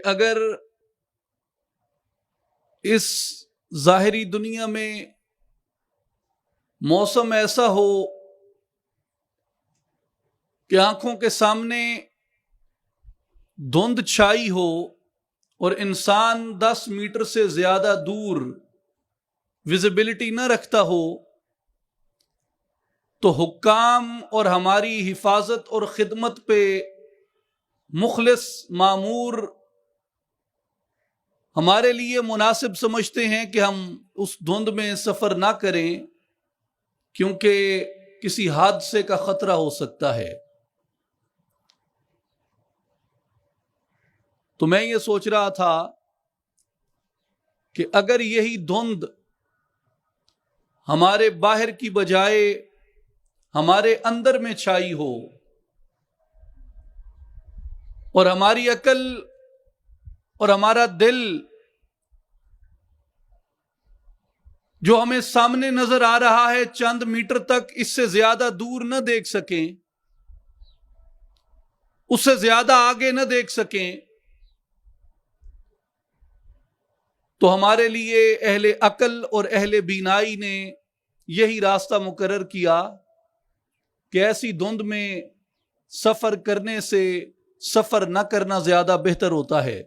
اگر اس ظاہری دنیا میں موسم ایسا ہو کہ آنکھوں کے سامنے دھند چھائی ہو اور انسان 10 میٹر سے زیادہ دور ویزیبلٹی نہ رکھتا ہو، تو حکام اور ہماری حفاظت اور خدمت پہ مخلص مامور ہمارے لیے مناسب سمجھتے ہیں کہ ہم اس دھند میں سفر نہ کریں، کیونکہ کسی حادثے کا خطرہ ہو سکتا ہے۔ تو میں یہ سوچ رہا تھا کہ اگر یہی دھند ہمارے باہر کی بجائے ہمارے اندر میں چھائی ہو اور ہماری عقل اور ہمارا دل جو ہمیں سامنے نظر آ رہا ہے چند میٹر تک اس سے زیادہ دور نہ دیکھ سکیں، اس سے زیادہ آگے نہ دیکھ سکیں، تو ہمارے لیے اہل عقل اور اہل بینائی نے یہی راستہ مقرر کیا کہ ایسی دھند میں سفر کرنے سے سفر نہ کرنا زیادہ بہتر ہوتا ہے۔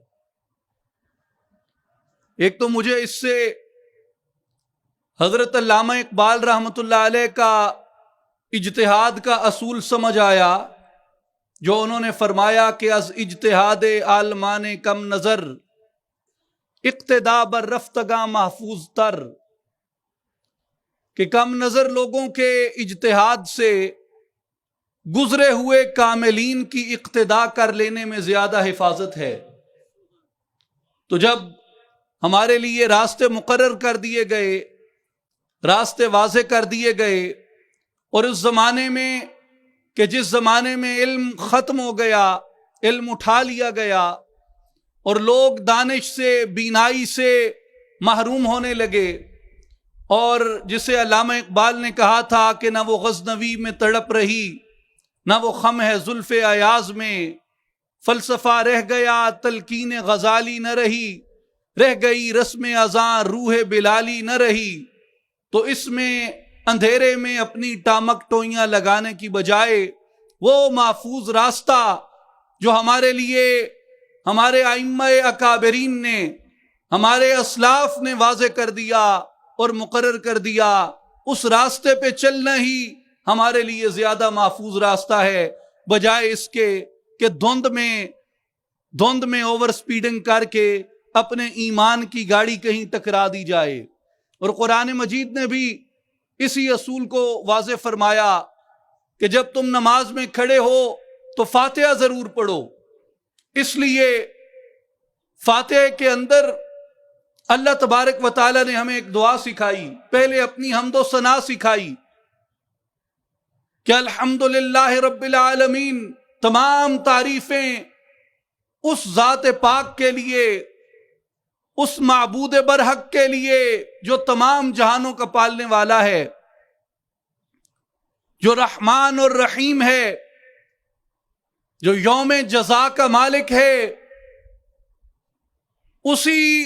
ایک تو مجھے اس سے حضرت علامہ اقبال رحمۃ اللہ علیہ کا اجتہاد کا اصول سمجھ آیا، جو انہوں نے فرمایا کہ از اجتہاد عالمان کم نظر اقتدا بر رفتگاں محفوظ تر، کہ کم نظر لوگوں کے اجتہاد سے گزرے ہوئے کاملین کی اقتدا کر لینے میں زیادہ حفاظت ہے۔ تو جب ہمارے لیے راستے مقرر کر دیے گئے، راستے واضح کر دیے گئے، اور اس زمانے میں کہ جس زمانے میں علم ختم ہو گیا، علم اٹھا لیا گیا اور لوگ دانش سے بینائی سے محروم ہونے لگے، اور جسے علامہ اقبال نے کہا تھا کہ نہ وہ غزنوی میں تڑپ رہی، نہ وہ خم ہے زلف ایاز میں، فلسفہ رہ گیا تلقین غزالی نہ رہی، رہ گئی رسم اذاں روح بلالی نہ رہی، تو اس میں اندھیرے میں اپنی ٹامک ٹوئیاں لگانے کی بجائے وہ محفوظ راستہ جو ہمارے لیے ہمارے ائمہ اکابرین نے، ہمارے اسلاف نے واضح کر دیا اور مقرر کر دیا، اس راستے پہ چلنا ہی ہمارے لیے زیادہ محفوظ راستہ ہے، بجائے اس کے کہ دھند میں اوور سپیڈنگ کر کے اپنے ایمان کی گاڑی کہیں ٹکرا دی جائے۔ اور قرآن مجید نے بھی اسی اصول کو واضح فرمایا کہ جب تم نماز میں کھڑے ہو تو فاتحہ ضرور پڑھو، اس لیے فاتحہ کے اندر اللہ تبارک و تعالی نے ہمیں ایک دعا سکھائی، پہلے اپنی حمد و ثنا سکھائی کہ الحمدللہ رب العالمین، تمام تعریفیں اس ذات پاک کے لیے، اس معبود برحق کے لیے جو تمام جہانوں کا پالنے والا ہے، جو رحمان اور رحیم ہے، جو یوم جزا کا مالک ہے، اسی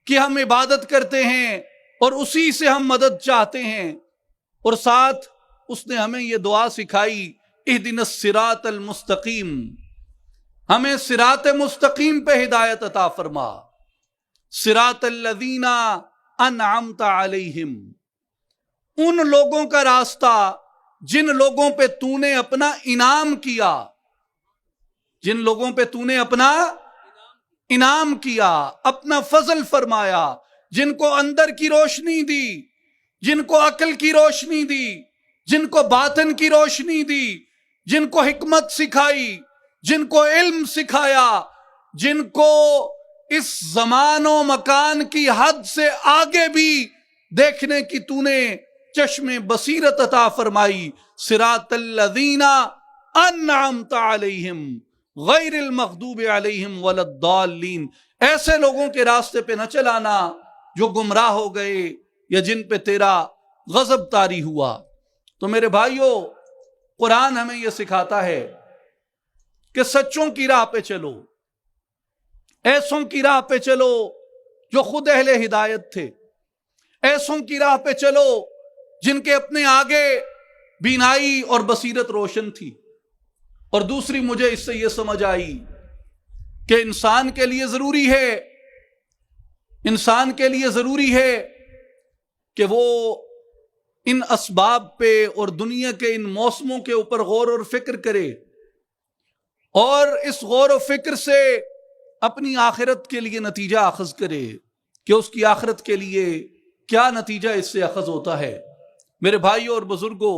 کی ہم عبادت کرتے ہیں اور اسی سے ہم مدد چاہتے ہیں۔ اور ساتھ اس نے ہمیں یہ دعا سکھائی، اہدنا الصراط المستقیم، ہمیں صراط مستقیم پہ ہدایت عطا فرما، صراط الذین انعمت علیہم، ان لوگوں کا راستہ جن لوگوں پہ تو نے اپنا انعام کیا، جن لوگوں پہ تو نے اپنا انعام کیا، اپنا فضل فرمایا، جن کو اندر کی روشنی دی، جن کو عقل کی روشنی دی، جن کو باطن کی روشنی دی، جن کو حکمت سکھائی، جن کو علم سکھایا، جن کو اس زمان و مکان کی حد سے آگے بھی دیکھنے کی تو نے چشم بصیرت عطا فرمائی، صراط الذین انعمت علیہم غیر المغضوب علیہم ولا الضالین، ایسے لوگوں کے راستے پہ نہ چلانا جو گمراہ ہو گئے یا جن پہ تیرا غضب طاری ہوا۔ تو میرے بھائیوں، قرآن ہمیں یہ سکھاتا ہے کہ سچوں کی راہ پہ چلو، ایسوں کی راہ پہ چلو جو خود اہل ہدایت تھے، ایسوں کی راہ پہ چلو جن کے اپنے آگے بینائی اور بصیرت روشن تھی۔ اور دوسری مجھے اس سے یہ سمجھ آئی کہ انسان کے لیے ضروری ہے کہ وہ ان اسباب پہ اور دنیا کے ان موسموں کے اوپر غور اور فکر کرے، اور اس غور و فکر سے اپنی آخرت کے لیے نتیجہ اخذ کرے کہ اس کی آخرت کے لیے کیا نتیجہ اس سے اخذ ہوتا ہے۔ میرے بھائیوں اور بزرگوں،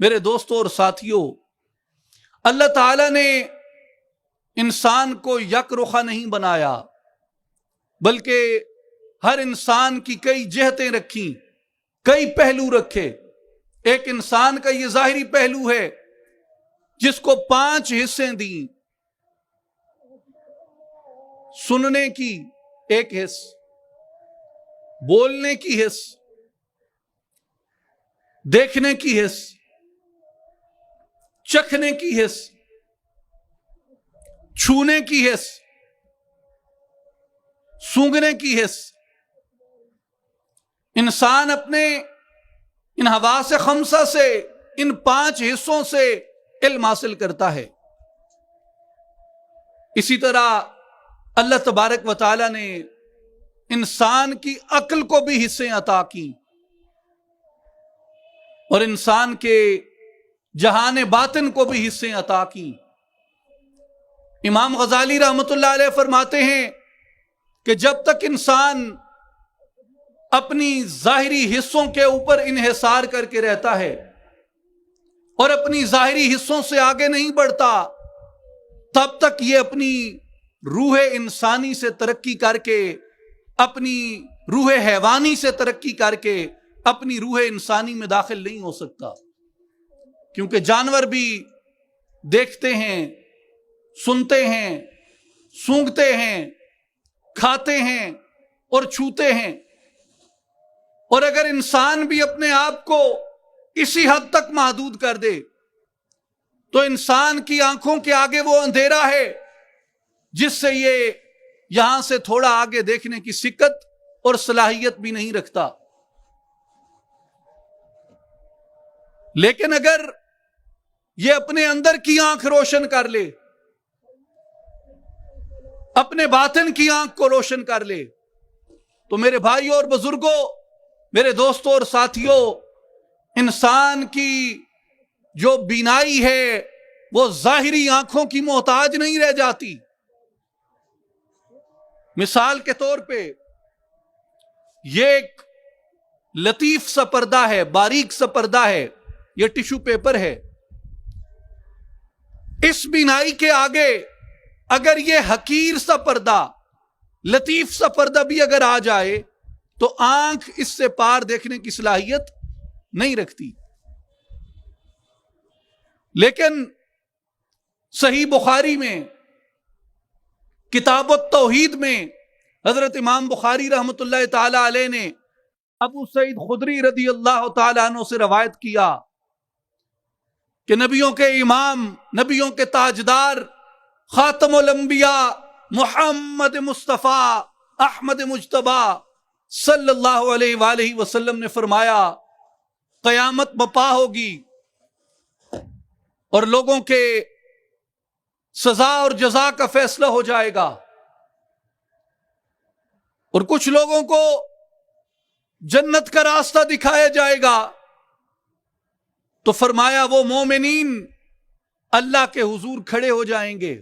میرے دوستوں اور ساتھیوں، اللہ تعالیٰ نے انسان کو یک رخا نہیں بنایا، بلکہ ہر انسان کی کئی جہتیں رکھیں، کئی پہلو رکھے۔ ایک انسان کا یہ ظاہری پہلو ہے جس کو 5 حصے دیں: سننے کی ایک حص، بولنے کی حص، دیکھنے کی حص، چکھنے کی حص، چھونے کی حص، سونگھنے کی حص۔ انسان اپنے ان حواس 5 سے، ان 5 حصوں سے علم حاصل کرتا ہے۔ اسی طرح اللہ تبارک و تعالی نے انسان کی عقل کو بھی حصے عطا کی، اور انسان کے جہان باطن کو بھی حصے عطا کی۔ امام غزالی رحمۃ اللہ علیہ فرماتے ہیں کہ جب تک انسان اپنی ظاہری حصوں کے اوپر انحصار کر کے رہتا ہے اور اپنی ظاہری حصوں سے آگے نہیں بڑھتا، تب تک یہ اپنی روح انسانی سے ترقی کر کے، اپنی روح حیوانی سے ترقی کر کے اپنی روح انسانی میں داخل نہیں ہو سکتا۔ کیونکہ جانور بھی دیکھتے ہیں، سنتے ہیں، سونگھتے ہیں، کھاتے ہیں اور چھوتے ہیں، اور اگر انسان بھی اپنے آپ کو اسی حد تک محدود کر دے تو انسان کی آنکھوں کے آگے وہ اندھیرا ہے جس سے یہ یہاں سے تھوڑا آگے دیکھنے کی سکت اور صلاحیت بھی نہیں رکھتا۔ لیکن اگر یہ اپنے اندر کی آنکھ روشن کر لے، اپنے باطن کی آنکھ کو روشن کر لے، تو میرے بھائیوں اور بزرگوں، میرے دوستوں اور ساتھیوں، انسان کی جو بینائی ہے وہ ظاہری آنکھوں کی محتاج نہیں رہ جاتی۔ مثال کے طور پہ یہ ایک لطیف سا پردہ ہے، باریک سا پردہ ہے، یہ ٹشو پیپر ہے۔ اس بینائی کے آگے اگر یہ حقیر سا پردہ، لطیف سا پردہ بھی اگر آ جائے تو آنکھ اس سے پار دیکھنے کی صلاحیت نہیں رکھتی۔ لیکن صحیح بخاری میں، کتاب التوحید میں، حضرت امام بخاری رحمۃ اللہ تعالی علیہ نے ابو سعید خدری رضی اللہ تعالی عنہ سے روایت کیا کہ نبیوں کے امام، نبیوں کے تاجدار، خاتم الانبیاء محمد مصطفیٰ احمد مجتبیٰ صلی اللہ علیہ وآلہ وسلم نے فرمایا، قیامت بپا ہوگی اور لوگوں کے سزا اور جزا کا فیصلہ ہو جائے گا، اور کچھ لوگوں کو جنت کا راستہ دکھایا جائے گا۔ تو فرمایا وہ مومنین اللہ کے حضور کھڑے ہو جائیں گے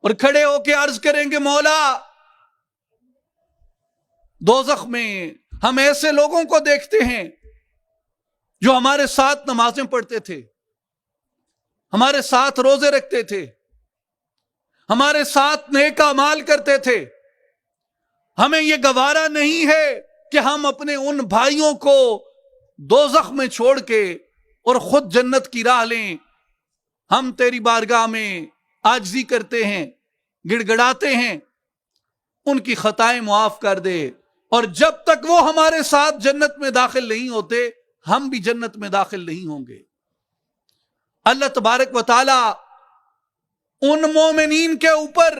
اور کھڑے ہو کے عرض کریں گے، مولا، دوزخ میں ہم ایسے لوگوں کو دیکھتے ہیں جو ہمارے ساتھ نمازیں پڑھتے تھے، ہمارے ساتھ روزے رکھتے تھے، ہمارے ساتھ نیک اعمال کرتے تھے، ہمیں یہ گوارا نہیں ہے کہ ہم اپنے ان بھائیوں کو دوزخ میں چھوڑ کے اور خود جنت کی راہ لیں۔ ہم تیری بارگاہ میں عاجزی کرتے ہیں، گڑ گڑاتے ہیں، ان کی خطائیں معاف کر دے، اور جب تک وہ ہمارے ساتھ جنت میں داخل نہیں ہوتے ہم بھی جنت میں داخل نہیں ہوں گے۔ اللہ تبارک و تعالی ان مومنین کے اوپر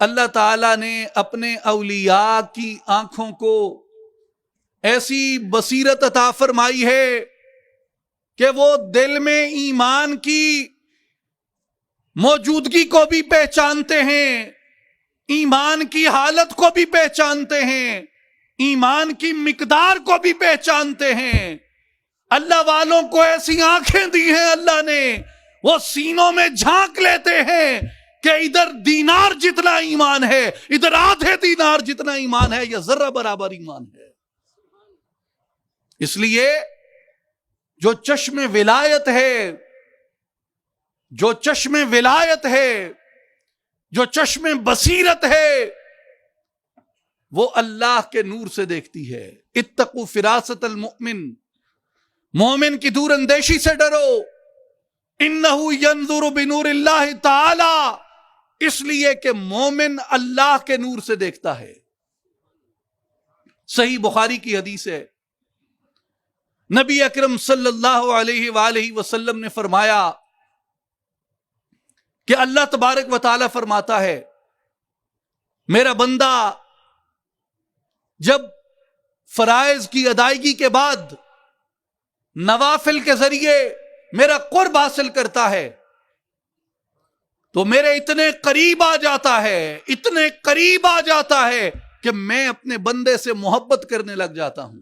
اللہ تعالیٰ نے اپنے اولیاء کی آنکھوں کو ایسی بصیرت عطا فرمائی ہے کہ وہ دل میں ایمان کی موجودگی کو بھی پہچانتے ہیں، ایمان کی حالت کو بھی پہچانتے ہیں، ایمان کی مقدار کو بھی پہچانتے ہیں۔ اللہ والوں کو ایسی آنکھیں دی ہیں اللہ نے، وہ سینوں میں جھانک لیتے ہیں کہ ادھر دینار جتنا ایمان ہے، ادھر آدھے دینار جتنا ایمان ہے، یا ذرہ برابر ایمان ہے۔ اس لیے جو چشم ولایت ہے، جو چشم ولایت ہے، جو چشم بصیرت ہے، وہ اللہ کے نور سے دیکھتی ہے۔ اتقوا فراست المؤمن، مومن کی دور اندیشی سے ڈرو۔ انہ ینظر بنور اللہ تعالی، اس لیے کہ مومن اللہ کے نور سے دیکھتا ہے۔ صحیح بخاری کی حدیث ہے، نبی اکرم صلی اللہ علیہ وآلہ وسلم نے فرمایا کہ اللہ تبارک و تعالی فرماتا ہے، میرا بندہ جب فرائض کی ادائیگی کے بعد نوافل کے ذریعے میرا قرب حاصل کرتا ہے تو میرے اتنے قریب آ جاتا ہے، اتنے قریب آ جاتا ہے کہ میں اپنے بندے سے محبت کرنے لگ جاتا ہوں،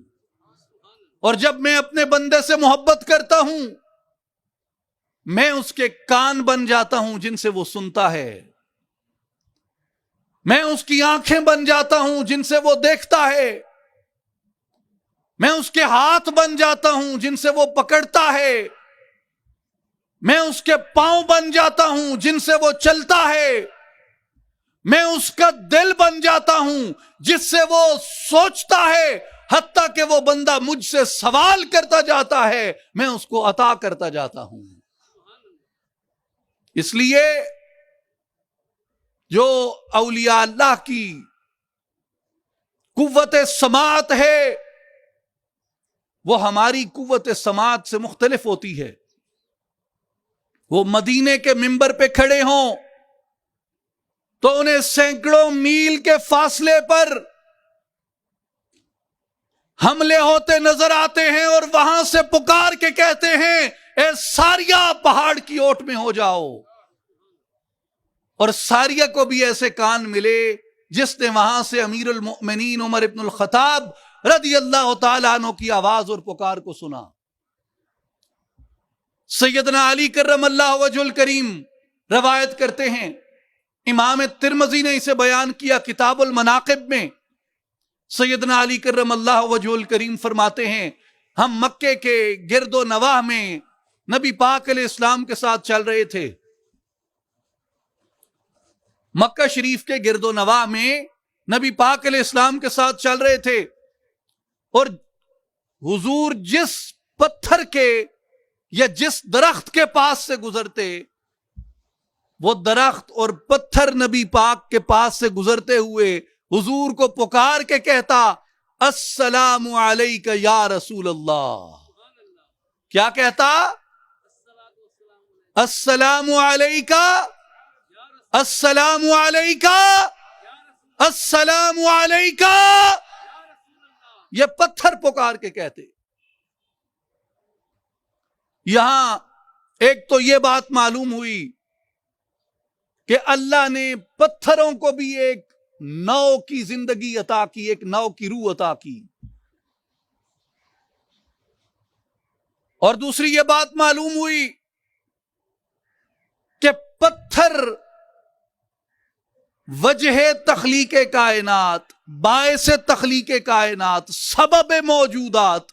اور جب میں اپنے بندے سے محبت کرتا ہوں میں اس کے کان بن جاتا ہوں جن سے وہ سنتا ہے، میں اس کی آنکھیں بن جاتا ہوں جن سے وہ دیکھتا ہے، میں اس کے ہاتھ بن جاتا ہوں جن سے وہ پکڑتا ہے، میں اس کے پاؤں بن جاتا ہوں جن سے وہ چلتا ہے، میں اس کا دل بن جاتا ہوں جس سے وہ سوچتا ہے، حتیٰ کہ وہ بندہ مجھ سے سوال کرتا جاتا ہے میں اس کو عطا کرتا جاتا ہوں۔ اس لیے جو اولیاء اللہ کی قوت سماعت ہے وہ ہماری قوت سماعت سے مختلف ہوتی ہے۔ وہ مدینے کے منبر پہ کھڑے ہوں تو انہیں سینکڑوں میل کے فاصلے پر حملے ہوتے نظر آتے ہیں، اور وہاں سے پکار کے کہتے ہیں اے ساریہ پہاڑ کی اوٹ میں ہو جاؤ، اور ساریہ کو بھی ایسے کان ملے جس نے وہاں سے امیر المؤمنین عمر ابن الخطاب رضی اللہ تعالیٰ عنہ کی آواز اور پکار کو سنا۔ سیدنا علی کرم اللہ وجہ الکریم روایت کرتے ہیں، امام ترمذی نے اسے بیان کیا کتاب المناقب میں، سیدنا علی کرم اللہ وجہ الکریم فرماتے ہیں ہم مکے کے گرد و نواح میں نبی پاک علیہ السلام کے ساتھ چل رہے تھے، مکہ شریف کے گرد و نواح میں نبی پاک علیہ السلام کے ساتھ چل رہے تھے، اور حضور جس پتھر کے یا جس درخت کے پاس سے گزرتے، وہ درخت اور پتھر نبی پاک کے پاس سے گزرتے ہوئے حضور کو پکار کے کہتا السلام علیک یا رسول اللہ۔ کیا کہتا؟ السلام علیکہ، السلام علیکہ، السلام علیکہ، یہ پتھر پکار کے کہتے۔ یہاں ایک تو یہ بات معلوم ہوئی کہ اللہ نے پتھروں کو بھی ایک نو کی زندگی عطا کی، ایک نو کی روح عطا کی، اور دوسری یہ بات معلوم ہوئی کہ پتھر وجہ تخلیق کائنات، باعث تخلیق کائنات، سبب موجودات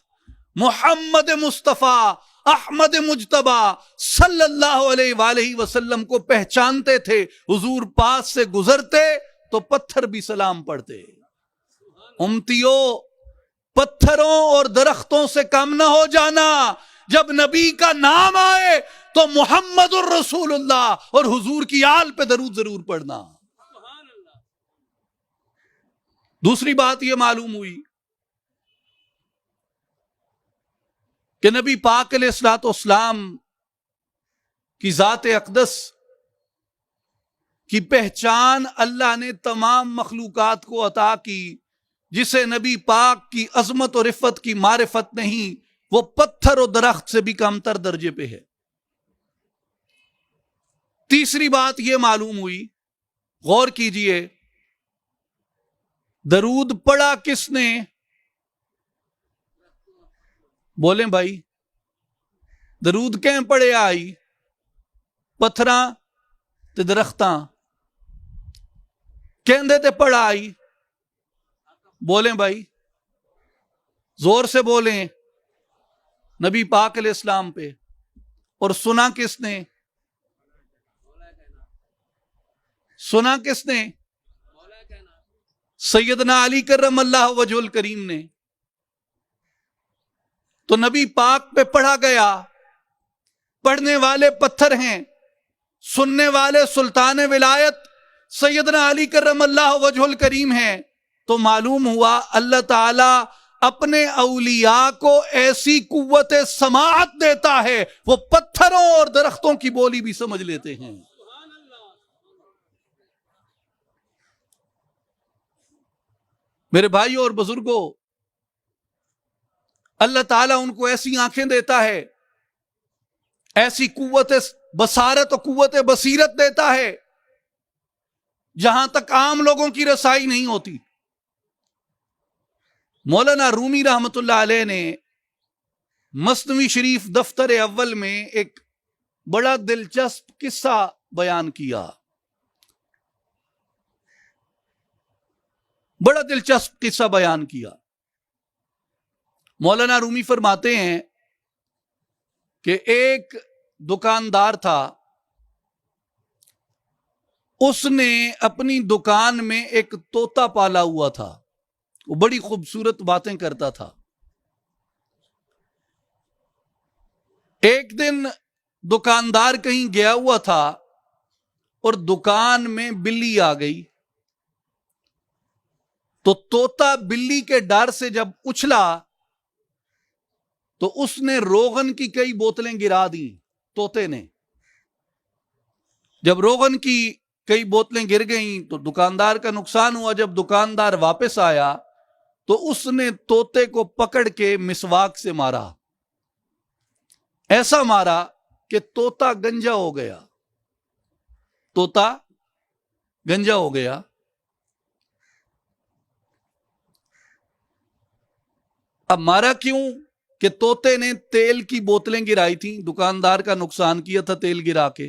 محمد مصطفیٰ احمد مجتبی صلی اللہ علیہ وآلہ وسلم کو پہچانتے تھے۔ حضور پاس سے گزرتے تو پتھر بھی سلام پڑھتے۔ امتیو، پتھروں اور درختوں سے کم نہ ہو جانا، جب نبی کا نام آئے تو محمد الرسول اللہ اور حضور کی آل پہ درود ضرور پڑھنا۔ دوسری بات یہ معلوم ہوئی کہ نبی پاک علیہ الصلوۃ والسلام کی ذات اقدس کی پہچان اللہ نے تمام مخلوقات کو عطا کی، جسے نبی پاک کی عظمت اور عفت کی معرفت نہیں، وہ پتھر و درخت سے بھی کمتر درجے پہ ہے۔ تیسری بات یہ معلوم ہوئی، غور کیجئے، درود پڑھا کس نے؟ بولیں بھائی، درود کہیں پڑھے آئی؟ پتھراں تے درختاں کہندے تے پڑھا آئی؟ بولیں بھائی، زور سے بولیں، نبی پاک علیہ السلام پہ۔ اور سنا کس نے؟ سنا کس نے؟ سیدنا علی کرم اللہ وجہ الکریم نے۔ تو نبی پاک پہ پڑھا گیا، پڑھنے والے پتھر ہیں، سننے والے سلطان ولایت سیدنا علی کرم اللہ وجہ الکریم ہیں۔ تو معلوم ہوا اللہ تعالی اپنے اولیاء کو ایسی قوت سماعت دیتا ہے، وہ پتھروں اور درختوں کی بولی بھی سمجھ لیتے ہیں۔ میرے بھائیوں اور بزرگوں، اللہ تعالیٰ ان کو ایسی آنکھیں دیتا ہے، ایسی قوت بصارت و قوت بصیرت دیتا ہے جہاں تک عام لوگوں کی رسائی نہیں ہوتی۔ مولانا رومی رحمت اللہ علیہ نے مثنوی شریف دفتر اول میں ایک بڑا دلچسپ قصہ بیان کیا، بڑا دلچسپ قصہ بیان کیا۔ مولانا رومی فرماتے ہیں کہ ایک دکاندار تھا، اس نے اپنی دکان میں ایک طوطا پالا ہوا تھا، وہ بڑی خوبصورت باتیں کرتا تھا۔ ایک دن دکاندار کہیں گیا ہوا تھا اور دکان میں بلی آ گئی، تو طوطا بلی کے ڈر سے جب اچھلا تو اس نے روغن کی کئی بوتلیں گرا دیں طوطے نے۔ جب روغن کی کئی بوتلیں گر گئیں تو دکاندار کا نقصان ہوا۔ جب دکاندار واپس آیا تو اس نے طوطے کو پکڑ کے مسواک سے مارا، ایسا مارا کہ طوطا گنجا ہو گیا، طوطا گنجا ہو گیا۔ اب مارا کیوں؟ کہ طوطے نے تیل کی بوتلیں گرائی تھیں، دکاندار کا نقصان کیا تھا تیل گرا کے،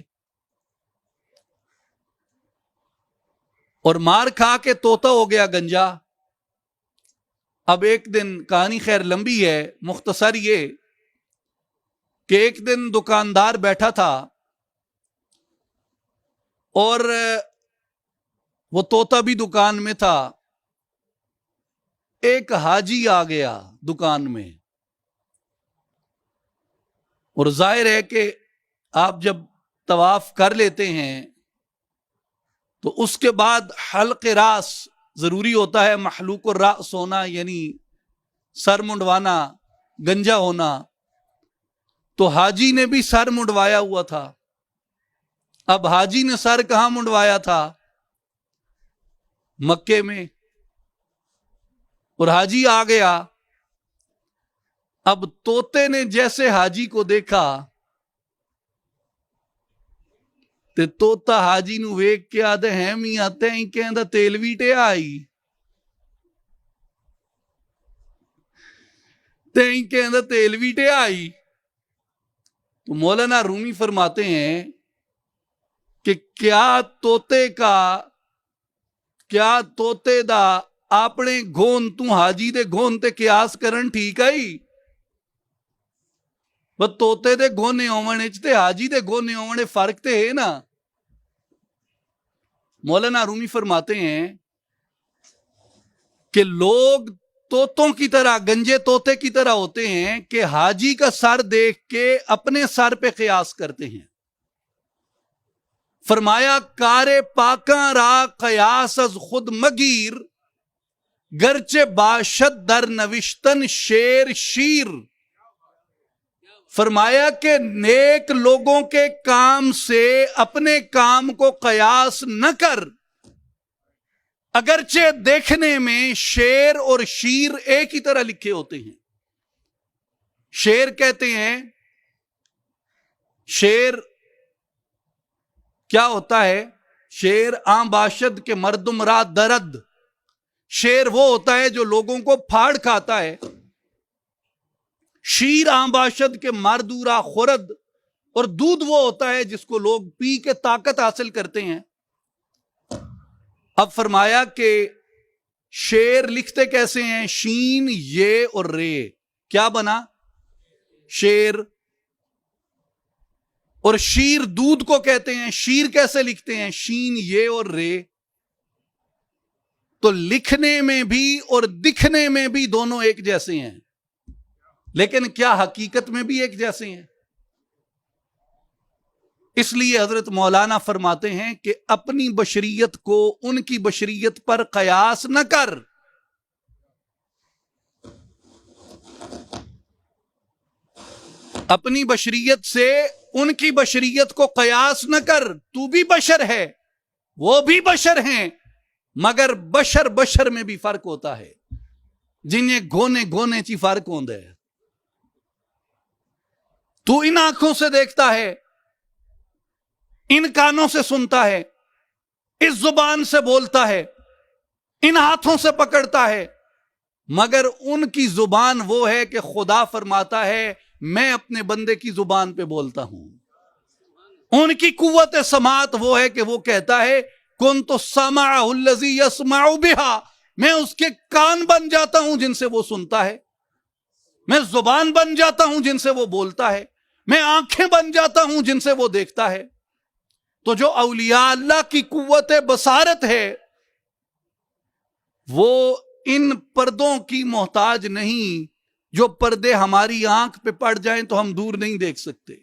اور مار کھا کے طوطا ہو گیا گنجا۔ اب ایک دن، کہانی خیر لمبی ہے، مختصر یہ کہ ایک دن دکاندار بیٹھا تھا اور وہ طوطا بھی دکان میں تھا۔ ایک حاجی آ گیا دکان میں، اور ظاہر ہے کہ آپ جب طواف کر لیتے ہیں تو اس کے بعد حلق راس ضروری ہوتا ہے، محلوق الراس ہونا، یعنی سر منڈوانا، گنجا ہونا۔ تو حاجی نے بھی سر منڈوایا ہوا تھا۔ اب حاجی نے سر کہاں منڈوایا تھا؟ مکے میں، اور حاجی آ گیا۔ اب طوطے نے جیسے حاجی کو دیکھا تے طوطا حاجی نو ویکھ کے آدھے ہیں میاں تیں کہندا تیل ویٹے آئی، تیں کہندا تیل ویٹے آئی۔ تو مولانا رومی فرماتے ہیں کہ کیا طوطے دا اپنے گون تو حاجی دے گون تے قیاس کرن ٹھیک آئی؟ بس طوطے دے گونے ہونے تے حاجی دے گونے ہونے فرق تے ہے نا۔ مولانا رومی فرماتے ہیں کہ لوگ طوطوں کی طرح، گنجے طوطے کی طرح ہوتے ہیں کہ حاجی کا سر دیکھ کے اپنے سر پہ قیاس کرتے ہیں۔ فرمایا کارے پاکاں را قیاس از خود مگیر، گرچہ باشد در نوشتن شیر شیر۔ فرمایا کہ نیک لوگوں کے کام سے اپنے کام کو قیاس نہ کر، اگرچہ دیکھنے میں شیر اور شیر ایک ہی طرح لکھے ہوتے ہیں۔ شیر کہتے ہیں، شیر کیا ہوتا ہے؟ شیر آن باشد کے مردم را درد، شیر وہ ہوتا ہے جو لوگوں کو پھاڑ کھاتا ہے۔ شیر آن باشد کے مردورا خورد، اور دودھ وہ ہوتا ہے جس کو لوگ پی کے طاقت حاصل کرتے ہیں۔ اب فرمایا کہ شیر لکھتے کیسے ہیں؟ شین، یہ اور رے، کیا بنا؟ شیر۔ اور شیر دودھ کو کہتے ہیں، شیر کیسے لکھتے ہیں؟ شین، یہ اور رے۔ تو لکھنے میں بھی اور دکھنے میں بھی دونوں ایک جیسے ہیں، لیکن کیا حقیقت میں بھی ایک جیسے ہیں؟ اس لیے حضرت مولانا فرماتے ہیں کہ اپنی بشریت کو ان کی بشریت پر قیاس نہ کر۔ اپنی بشریت سے ان کی بشریت کو قیاس نہ کر، تو بھی بشر ہے، وہ بھی بشر ہیں، مگر بشر بشر میں بھی فرق ہوتا ہے، جنہیں گونے گونے چی فرق ہوندے ہے۔ تو ان آنکھوں سے دیکھتا ہے، ان کانوں سے سنتا ہے، اس زبان سے بولتا ہے، ان ہاتھوں سے پکڑتا ہے، مگر ان کی زبان وہ ہے کہ خدا فرماتا ہے میں اپنے بندے کی زبان پہ بولتا ہوں۔ ان کی قوت سماعت وہ ہے کہ وہ کہتا ہے کنت سمعہ الذی یسمع بہا، میں اس کے کان بن جاتا ہوں جن سے وہ سنتا ہے، میں زبان بن جاتا ہوں جن سے وہ بولتا ہے، میں آنکھیں بن جاتا ہوں جن سے وہ دیکھتا ہے۔ تو جو اولیاء اللہ کی قوت بصارت ہے وہ ان پردوں کی محتاج نہیں، جو پردے ہماری آنکھ پہ پڑ جائیں تو ہم دور نہیں دیکھ سکتے۔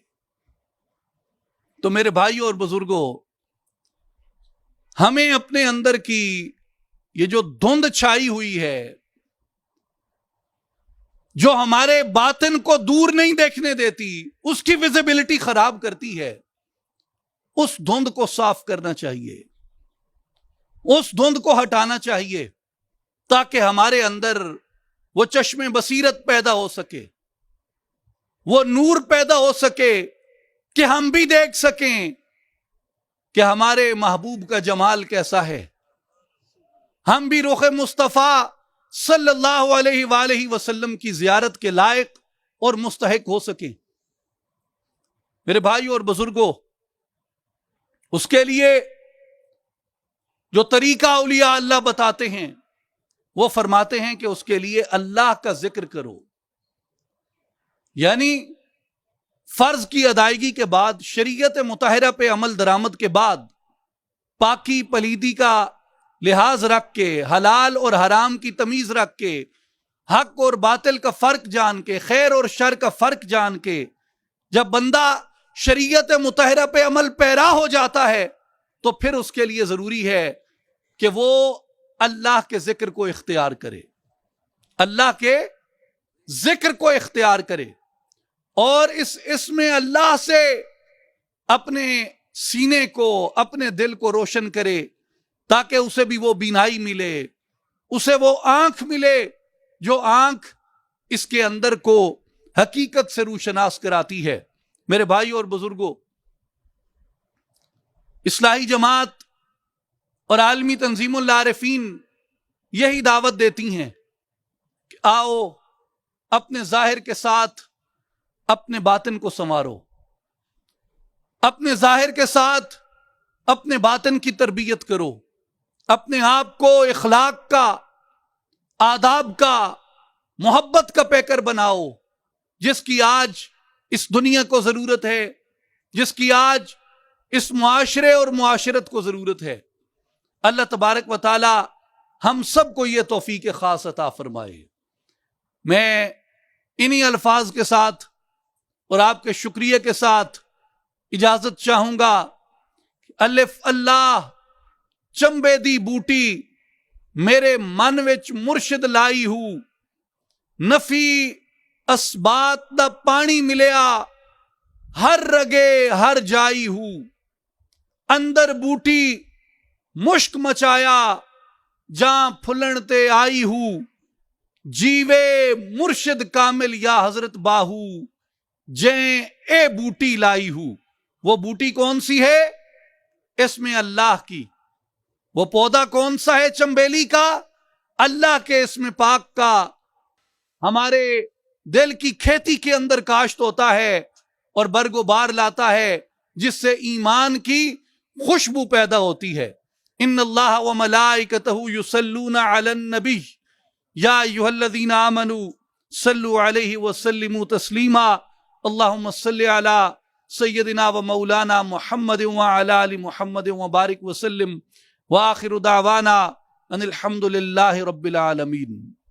تو میرے بھائیوں اور بزرگوں، ہمیں اپنے اندر کی یہ جو دھند چھائی ہوئی ہے، جو ہمارے باطن کو دور نہیں دیکھنے دیتی، اس کی ویزیبلٹی خراب کرتی ہے، اس دھند کو صاف کرنا چاہیے، اس دھند کو ہٹانا چاہیے، تاکہ ہمارے اندر وہ چشم بصیرت پیدا ہو سکے، وہ نور پیدا ہو سکے کہ ہم بھی دیکھ سکیں کہ ہمارے محبوب کا جمال کیسا ہے، ہم بھی رخ مصطفیٰ صلی اللہ علیہ وآلہ وسلم کی زیارت کے لائق اور مستحق ہو سکیں۔ میرے بھائیوں اور بزرگوں، اس کے لیے جو طریقہ اولیاء اللہ بتاتے ہیں، وہ فرماتے ہیں کہ اس کے لیے اللہ کا ذکر کرو، یعنی فرض کی ادائیگی کے بعد، شریعت مطہرہ پہ عمل درآمد کے بعد، پاکی پلیدی کا لحاظ رکھ کے، حلال اور حرام کی تمیز رکھ کے، حق اور باطل کا فرق جان کے، خیر اور شر کا فرق جان کے، جب بندہ شریعت مطہرہ پہ عمل پیرا ہو جاتا ہے تو پھر اس کے لیے ضروری ہے کہ وہ اللہ کے ذکر کو اختیار کرے، اللہ کے ذکر کو اختیار کرے، اور اس اسم اللہ سے اپنے سینے کو، اپنے دل کو روشن کرے، تاکہ اسے بھی وہ بینائی ملے، اسے وہ آنکھ ملے جو آنکھ اس کے اندر کو حقیقت سے روشناس کراتی ہے۔ میرے بھائی اور بزرگوں، اصلاحی جماعت اور عالمی تنظیم العارفین یہی دعوت دیتی ہیں کہ آؤ اپنے ظاہر کے ساتھ اپنے باطن کو سنوارو، اپنے ظاہر کے ساتھ اپنے باطن کی تربیت کرو، اپنے آپ کو اخلاق کا، آداب کا، محبت کا پیکر بناؤ، جس کی آج اس دنیا کو ضرورت ہے، جس کی آج اس معاشرے اور معاشرت کو ضرورت ہے۔ اللہ تبارک و تعالی ہم سب کو یہ توفیق خاص عطا فرمائے۔ میں انہی الفاظ کے ساتھ اور آپ کے شکریہ کے ساتھ اجازت چاہوں گا۔ الف اللہ چمبے دی بوٹی میرے من وچ مرشد لائی ہوں، نفی اسبات دا پانی ملیا ہر رگے ہر جائی ہو اندر بوٹی مشک مچایا جاں پھلن تے آئی ہو جیوے مرشد کامل یا حضرت باہو جیں اے بوٹی لائی ہو۔ وہ بوٹی کون سی ہے؟ اسم اللہ کی۔ وہ پودا کون سا ہے چنبیلی کا؟ اللہ کے اسم پاک کا۔ ہمارے دل کی کھیتی کے اندر کاشت ہوتا ہے اور برگ و بار لاتا ہے، جس سے ایمان کی خوشبو پیدا ہوتی ہے۔ ان اللہ و ملائکتہ یصلون علی النبی یا ایھا الذین آمنوا صلوا علیہ وسلموا تسلیما اللہم صل علی سیدنا و مولانا محمد وعلی آل محمد وبارک وسلم وآخر دعوانا ان الحمد للہ رب العالمین۔